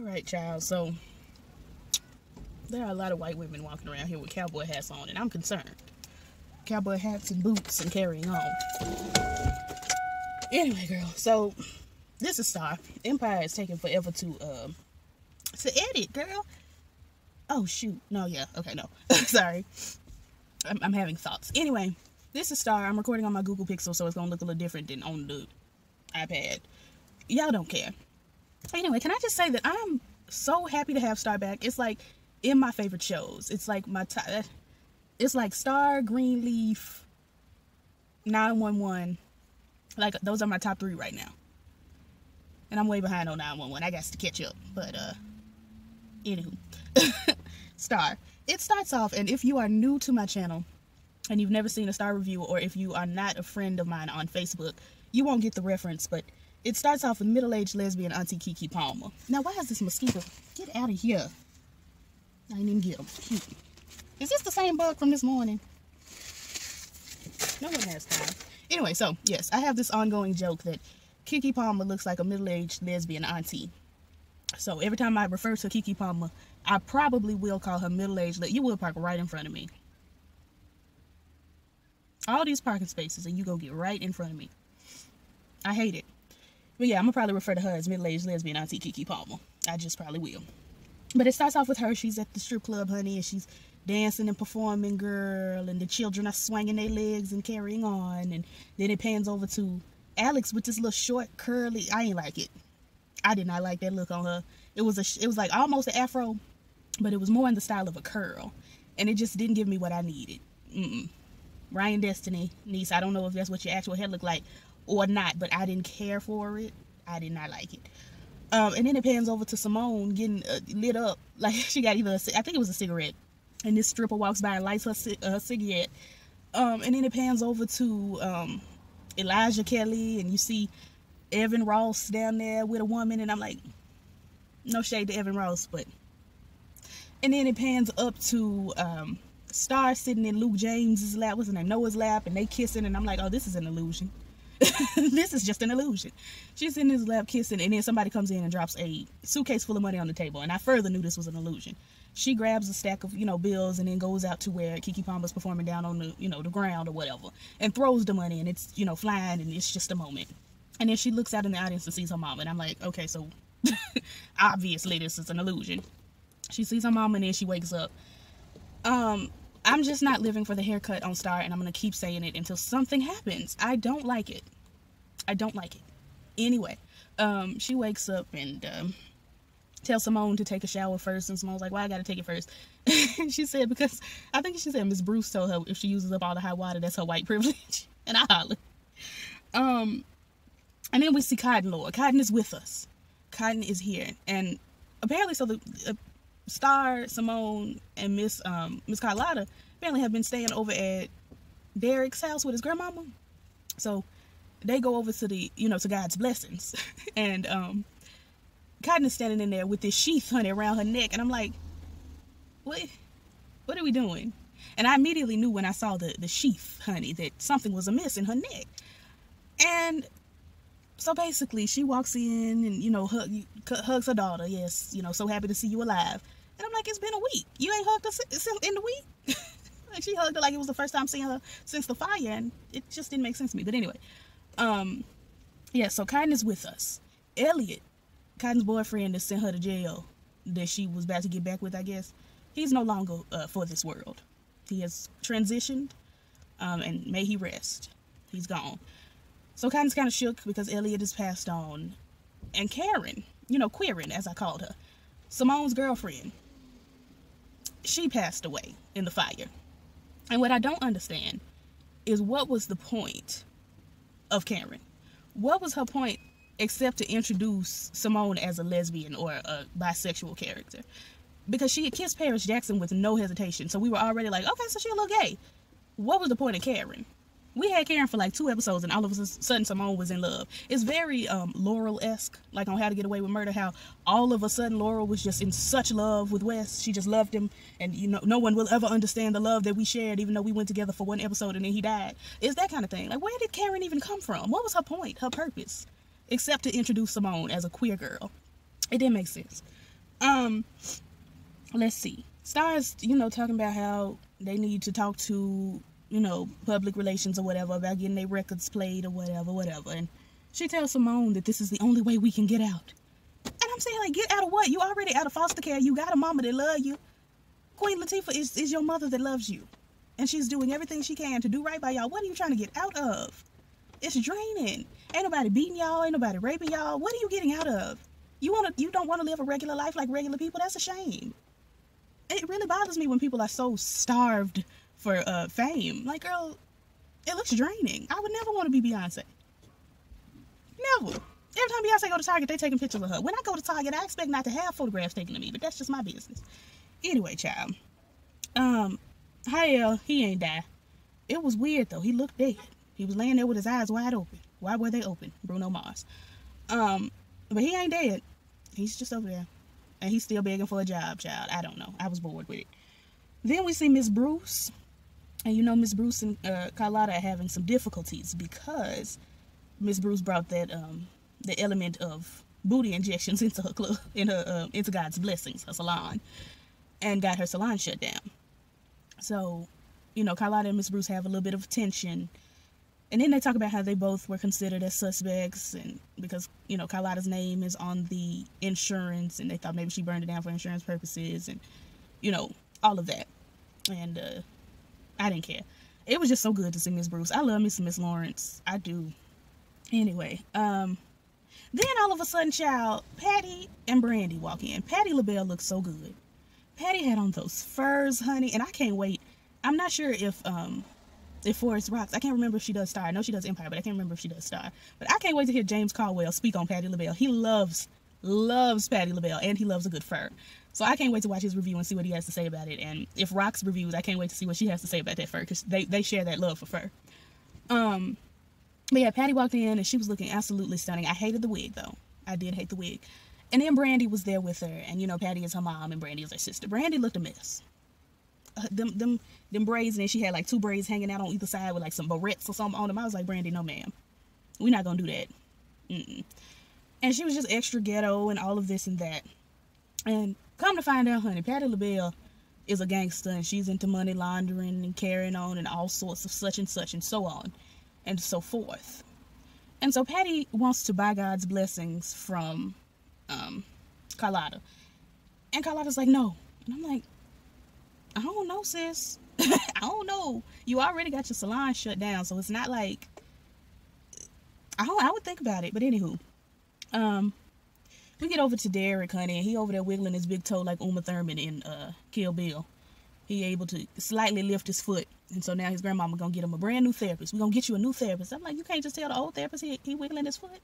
Alright, child, so there are a lot of white women walking around here with cowboy hats on, and I'm concerned. Cowboy hats and boots and carrying on. Anyway, girl, so this is Star. Empire is taking forever to edit, girl. Oh, shoot. No, yeah. Okay, no. Sorry. I'm having thoughts. Anyway, this is Star. I'm recording on my Google Pixel, so it's going to look a little different than on the iPad. Y'all don't care. Anyway, can I just say that I'm so happy to have Star back. It's like in my favorite shows. It's like my top. It's like Star, Greenleaf, 911. Like, those are my top 3 right now. And I'm way behind on 911. I got to catch up. But, anywho. Star. It starts off, and if you are new to my channel, and you've never seen a Star review, or if you are not a friend of mine on Facebook, you won't get the reference, but it starts off with middle-aged lesbian Auntie Keke Palmer. Now, why is this mosquito? Get out of here. I didn't even get him. Cute. Is this the same bug from this morning? No one has time. Anyway, so, yes, I have this ongoing joke that Keke Palmer looks like a middle-aged lesbian auntie. So, every time I refer to Keke Palmer, I probably will call her middle-aged. You will park right in front of me. All these parking spaces, and you go get right in front of me. I hate it. But yeah, I'm going to probably refer to her as middle-aged lesbian auntie Keke Palmer. I just probably will. But it starts off with her. She's at the strip club, honey, and she's dancing and performing, girl, and the children are swinging their legs and carrying on, and then it pans over to Alex with this little short, curly, I ain't like it. I did not like that look on her. It was like almost an afro, but it was more in the style of a curl, and it just didn't give me what I needed. Ryan Destiny, niece, I don't know if that's what your actual hair looked like or not, but I didn't care for it. I did not like it. And then it pans over to Simone getting lit up, like she got either, I think it was a cigarette, and this stripper walks by and lights her cigarette. And then it pans over to Elijah Kelly, and you see Evan Ross down there with a woman, and I'm like, no shade to Evan Ross, but. And then it pans up to Star sitting in Luke James's lap, what's his name, Noah's lap, and they kissing, and I'm like, oh, this is an illusion. This is just an illusion. She's in his lap kissing, and then somebody comes in and drops a suitcase full of money on the table, and I further knew this was an illusion. She grabs a stack of, bills, and then goes out to where Keke Palmer's performing down on the, the ground or whatever, and throws the money, and it's, flying, and it's just a moment. And then she looks out in the audience and sees her mom, and I'm like, okay, so obviously this is an illusion. She sees her mom, and then she wakes up. I'm just not living for the haircut on Star, and I'm going to keep saying it until something happens. I don't like it. I don't like it. Anyway, she wakes up and tells Simone to take a shower first, and Simone's like, why I got to take it first? And she said, because, I think she said Miss Bruce told her if she uses up all the hot water, that's her white privilege. And I hollered. And then we see Cotton Lord. Cotton is with us. Cotton is here. And apparently, so the Star, Simone, and Miss Carlotta apparently have been staying over at Derek's house with his grandmama. So they go over to the, to God's blessings. And Cotton is standing in there with this sheath, honey, around her neck. And I'm like, what are we doing? And I immediately knew when I saw the sheath, honey, that something was amiss in her neck. And so basically, she walks in and, hugs her daughter. Yes, so happy to see you alive. And I'm like, it's been a week. You ain't hugged her in the week? Like, she hugged her like it was the first time seeing her since the fire, and it just didn't make sense to me. But anyway, yeah, so Cotton is with us. Elliot, Cotton's boyfriend that sent her to jail, that she was about to get back with, I guess, he's no longer for this world. He has transitioned, and may he rest. He's gone. So Cotton's kind of shook because Elliot has passed on. And Karen, Queerin, as I called her, Simone's girlfriend, she passed away in the fire. And what I don't understand is, what was the point of Karen? What was her point except to introduce Simone as a lesbian or a bisexual character? Because she had kissed Paris Jackson with no hesitation. So we were already like, okay, so she a little gay. What was the point of Karen? We had Karen for like 2 episodes, and all of a sudden Simone was in love. It's very Laurel-esque, like on How to Get Away with Murder, how all of a sudden Laurel was just in such love with Wes. She just loved him, and no one will ever understand the love that we shared, even though we went together for 1 episode and then he died. It's that kind of thing. Like, where did Karen even come from? What was her point, her purpose, except to introduce Simone as a queer girl? It didn't make sense. Um, let's see. Stars, talking about how they need to talk to, public relations or whatever about getting their records played or whatever. And she tells Simone that this is the only way we can get out. And I'm saying, like, get out of what? You already out of foster care. You got a mama that love you. Queen Latifah is your mother that loves you. And she's doing everything she can to do right by y'all. What are you trying to get out of? It's draining. Ain't nobody beating y'all. Ain't nobody raping y'all. What are you getting out of? You don't want to live a regular life like regular people? That's a shame. It really bothers me when people are so starved for fame. Like, girl, it looks draining. I would never want to be Beyonce. Never. Every time Beyonce go to Target, they taking pictures of her. When I go to Target, I expect not to have photographs taken of me, but that's just my business. Anyway, child. Hell, he ain't die. It was weird, though. He looked dead. He was laying there with his eyes wide open. Why were they open? Bruno Mars. But he ain't dead. He's just over there. And he's still begging for a job, child. I don't know. I was bored with it. Then we see Miss Bruce. And Miss Bruce and Carlotta are having some difficulties because Miss Bruce brought that the element of booty injections into her club, into God's Blessings, her salon, and got her salon shut down. So, Carlotta and Miss Bruce have a little bit of tension. And then they talk about how they both were considered as suspects, and because, Carlotta's name is on the insurance, and they thought maybe she burned it down for insurance purposes, and, all of that. And I didn't care. It was just so good to see Miss Bruce. I love me some Miss Lawrence. I do. Anyway, then all of a sudden, child, Patty and Brandy walk in. Patti LaBelle looks so good. Patty had on those furs, honey, and I can't wait. I'm not sure if Forest Rocks, I can't remember if she does Star. I know she does Empire, but I can't remember if she does Star. But I can't wait to hear James Caldwell speak on Patti LaBelle. He loves Patti LaBelle, and he loves a good fur. So I can't wait to watch his review and see what he has to say about it. And if Rocks reviews, I can't wait to see what she has to say about that fur, because they share that love for fur. But yeah, Patty walked in, and she was looking absolutely stunning. I hated the wig, though. I did hate the wig. And then Brandy was there with her, and Patty is her mom, and Brandy is her sister. Brandy looked a mess. Them braids, and then she had like 2 braids hanging out on either side with like some barrettes or something on them. I was like, Brandy, no ma'am, we're not gonna do that. And she was just extra ghetto and all of this and that. And come to find out, honey, Patti LaBelle is a gangster, and she's into money laundering and carrying on and all sorts of such and so on and so forth. And so Patty wants to buy God's Blessings from Carlotta, and Carlotta's like, no. And I'm like, I don't know, sis. I don't know. You already got your salon shut down, so it's not like I would think about it. But anywho, we get over to Derek, honey, and he over there wiggling his big toe like Uma Thurman in Kill Bill. He able to slightly lift his foot, and so now his grandmama gonna get him a brand new therapist. We're gonna get you a new therapist. I'm like, you can't just tell the old therapist he wiggling his foot.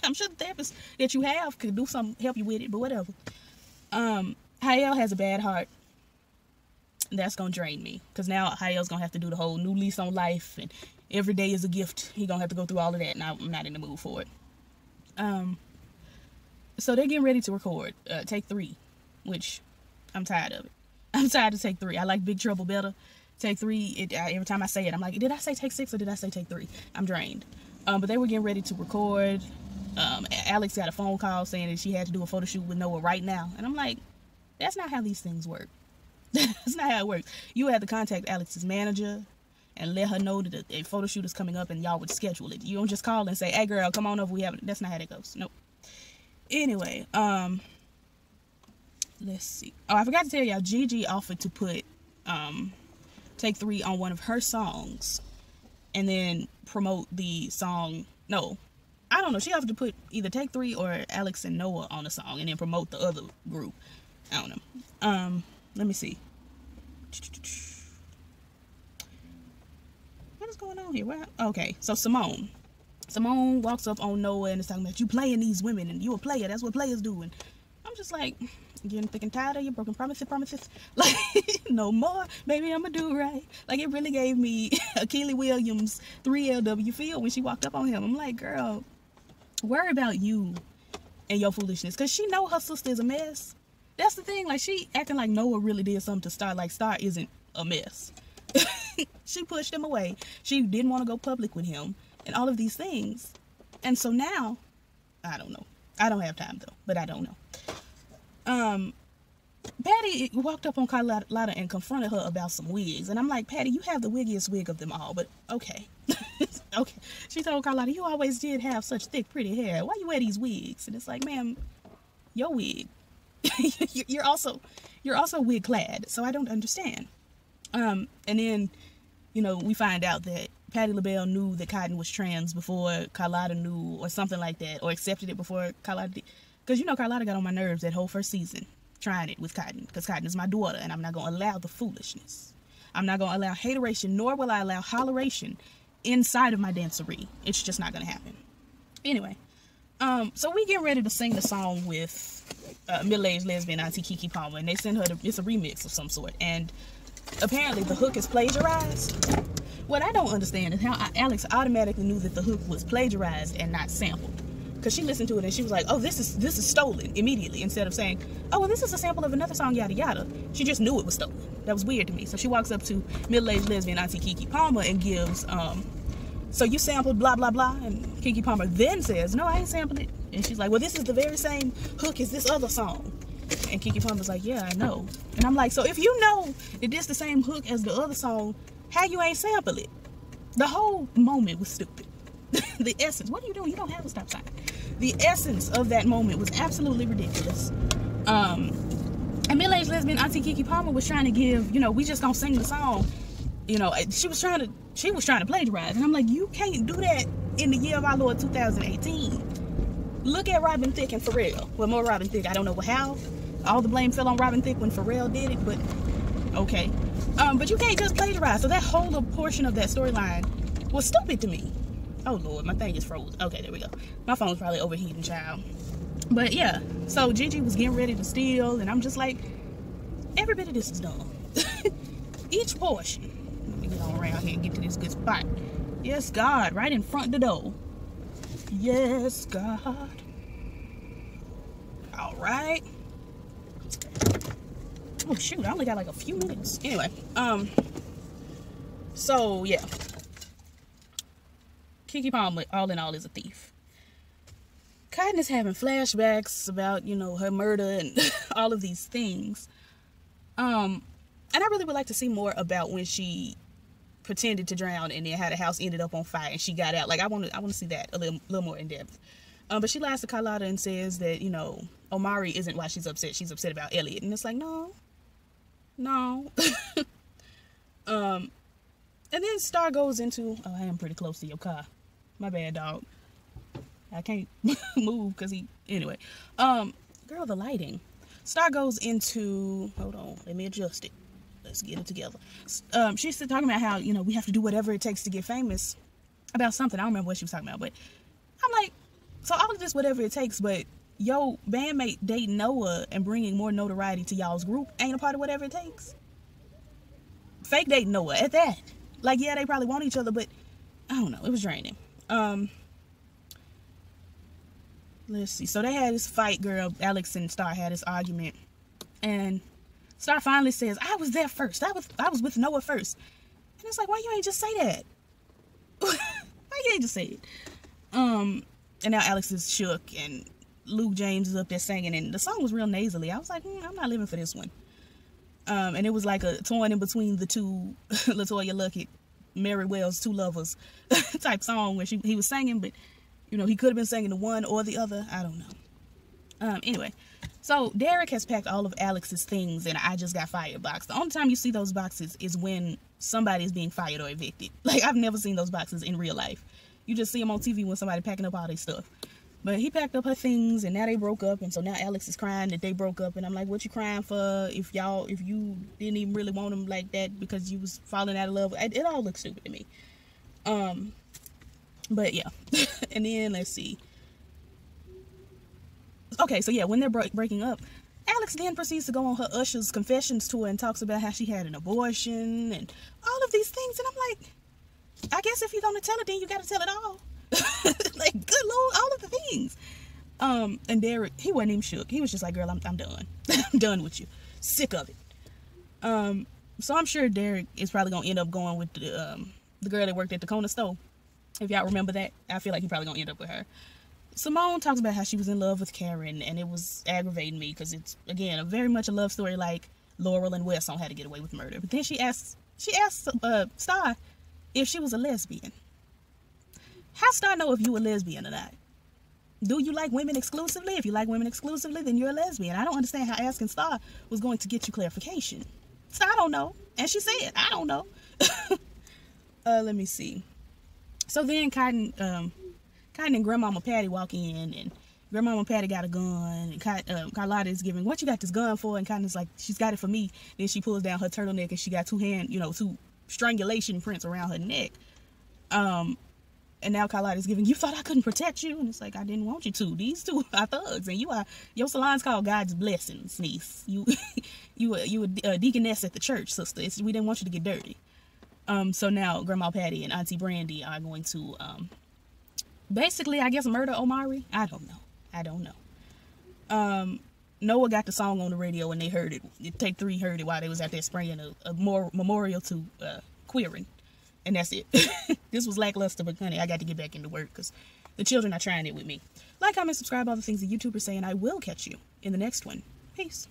I'm sure the therapist that you have could do something, help you with it, but whatever. Hayel has a bad heart. That's gonna drain me, because now Hayel's gonna have to do the whole new lease on life, and every day is a gift. He gonna have to go through all of that, and I'm not in the mood for it. So they're getting ready to record take 3, which I'm tired of it. I'm tired of take 3. I like Big Trouble better. Take 3, every time I say it, I'm like, did I say take 6 or did I say take 3? I'm drained. But they were getting ready to record. Alex got a phone call saying that she had to do a photo shoot with Noah right now, and I'm like, that's not how these things work. That's not how it works. You had to contact Alex's manager and let her know that a photo shoot is coming up, and y'all would schedule it. You don't just call and say, hey girl, come on over, we have it. That's not how that goes. Nope. Anyway, let's see. Oh, I forgot to tell y'all, Gigi offered to put Take 3 on one of her songs and then promote the song. No, I don't know. She offered to put either Take 3 or Alex and Noah on the song and then promote the other group. I don't know. Let me see. What is going on here? Okay, so Simone walks up on Noah and is talking about, you playing these women, and you a player. That's what players do. And I'm just like, getting thick and tired of your broken promises. Like, no more. Maybe I'ma do right. Like, it really gave me a Keely Williams 3LW feel when she walked up on him. I'm like, girl, worry about you and your foolishness, because she know her sister is a mess. That's the thing. Like, she acting like Noah really did something to Star. Like, Star isn't a mess. She pushed him away. She didn't want to go public with him and all of these things. And so now, I don't know. I don't have time, though. But I don't know. Patty walked up on Carlotta and confronted her about some wigs. And I'm like, Patty, you have the wiggiest wig of them all, but okay. Okay. She told Carlotta, you always did have such thick, pretty hair. Why you wear these wigs? And it's like, ma'am, your wig. you're also wig clad, so I don't understand. And then, you know, we find out that Patti LaBelle knew that Cotton was trans before Carlotta knew, or something like that, or accepted it before Carlotta did. Because, you know, Carlotta got on my nerves that whole first season, trying it with Cotton, because Cotton is my daughter, and I'm not going to allow the foolishness. I'm not going to allow hateration, nor will I allow holleration inside of my dancery. It's just not going to happen. Anyway, so we get ready to sing the song with middle-aged lesbian Auntie Keke Palmer, and they send her it's a remix of some sort, and apparently the hook is plagiarized. What I don't understand is how Alex automatically knew that the hook was plagiarized and not sampled. Because she listened to it and she was like, oh, this is stolen immediately, instead of saying, oh, well, this is a sample of another song, yada yada. She just knew it was stolen. That was weird to me. So she walks up to middle-aged lesbian Auntie Keke Palmer and gives, so you sampled blah blah blah, and Keke Palmer then says, no, I ain't sampled it. And she's like, well, this is the very same hook as this other song. And Keke Palmer's like, yeah, I know. And I'm like, so if you know that this the same hook as the other song, how you ain't sample it? The whole moment was stupid. The essence, what are you doing? You don't have a stop sign. The essence of that moment was absolutely ridiculous. And middle-aged lesbian Auntie Keke Palmer was trying to give, you know, we just gonna sing the song. You know, she was trying to plagiarize. And I'm like, you can't do that in the year of our Lord 2018. Look at Robin Thicke and Pharrell. Well, more Robin Thicke. I don't know how. All the blame fell on Robin Thicke when Pharrell did it, but okay. But you can't just plagiarize. So that whole portion of that storyline was stupid to me. Oh Lord, my thing is frozen. Okay, there we go. My phone's probably overheating, child. But yeah, so Gigi was getting ready to steal, and I'm just like, every bit of this is dumb. Each portion. Let me get on around here and get to this good spot. Yes, God, right in front of the door. Yes, God. All right. Oh shoot, I only got like a few minutes. Anyway, so yeah. Keke Palmer, all in all, is a thief. Cotton is having flashbacks about, you know, her murder and all of these things. And I really would like to see more about when she pretended to drown and then how the house ended up on fire and she got out. Like, I want to see that a little more in depth. But she lies to Carlotta and says that, you know, Omari isn't why she's upset. She's upset about Elliot. And it's like, no. And then Star goes into, oh, I am pretty close to your car. My bad, dog. I can't move because anyway. Girl, the lighting. Star goes into, hold on, let me adjust it. Let's get it together. She's talking about how, you know, we have to do whatever it takes to get famous about something. I don't remember what she was talking about, but I'm like, so all of this, whatever it takes, but yo, bandmate dating Noah and bringing more notoriety to y'all's group ain't a part of whatever it takes. Fake dating Noah at that. Like, yeah, they probably want each other, but I don't know. It was draining. Let's see. So they had this fight, girl. Alex and Star had this argument, and Star finally says, "I was there first. I was with Noah first." And it's like, why you ain't just say that? Why you ain't just say it? And now Alex is shook, and Luke James is up there singing, and the song was real nasally. I was like, I'm not living for this one. And it was like a torn in between the two LaToya Luckett, Mary Wells, Two Lovers type song where he was singing, but you know, he could have been singing the one or the other. I don't know. Anyway, so Derek has packed all of Alex's things in an I Just Got Fired box. The only time you see those boxes is when somebody is being fired or evicted. Like, I've never seen those boxes in real life. You just see them on TV when somebody packing up all their stuff. But he packed up her things, and now they broke up, and so now Alex is crying that they broke up, and I'm like, what you crying for if you didn't even really want him like that because you was falling out of love? It all looks stupid to me. But yeah. And then let's see. Okay, so yeah, when they're breaking up, Alex then proceeds to go on her Usher's confessions tour and talks about how she had an abortion and all of these things, and I'm like, I guess if you're gonna tell it, then you gotta tell it all. Like, good Lord, all of the things. And Derek, he wasn't even shook. He was just like, girl, I'm done. I'm done with you. Sick of it. So I'm sure Derek is probably gonna end up going with the girl that worked at the corner store. If y'all remember that, I feel like he's probably gonna end up with her. Simone talks about how she was in love with Karen, and it was aggravating me because it's, again, a very much a love story like Laurel and Wes on How to Get Away with Murder. But then she asked Star if she was a lesbian. How Star know if you a lesbian or not? Do you like women exclusively? If you like women exclusively, then you're a lesbian. I don't understand how asking Star was going to get you clarification. Star don't know. And she said, I don't know. Let me see. So then Cotton and Grandmama Patty walk in, and Grandmama Patty got a gun, and Carlotta is giving, what you got this gun for? And Cotton's like, she's got it for me. Then she pulls down her turtleneck, and she got two strangulation prints around her neck. And now Carlotta's giving, you thought I couldn't protect you? And it's like, I didn't want you to. These two are thugs, and your salon's called God's Blessings, niece. You a deaconess at the church, sister. We didn't want you to get dirty. So now Grandma Patty and Auntie Brandy are going to, basically, I guess, murder Omari. I don't know. Noah got the song on the radio and they heard it. Take 3 heard it while they was out there spraying a memorial to queering. And that's it. This was lackluster, but honey, I got to get back into work because the children are trying it with me. Like, comment, subscribe, all the things the YouTubers say, and I will catch you in the next one. Peace.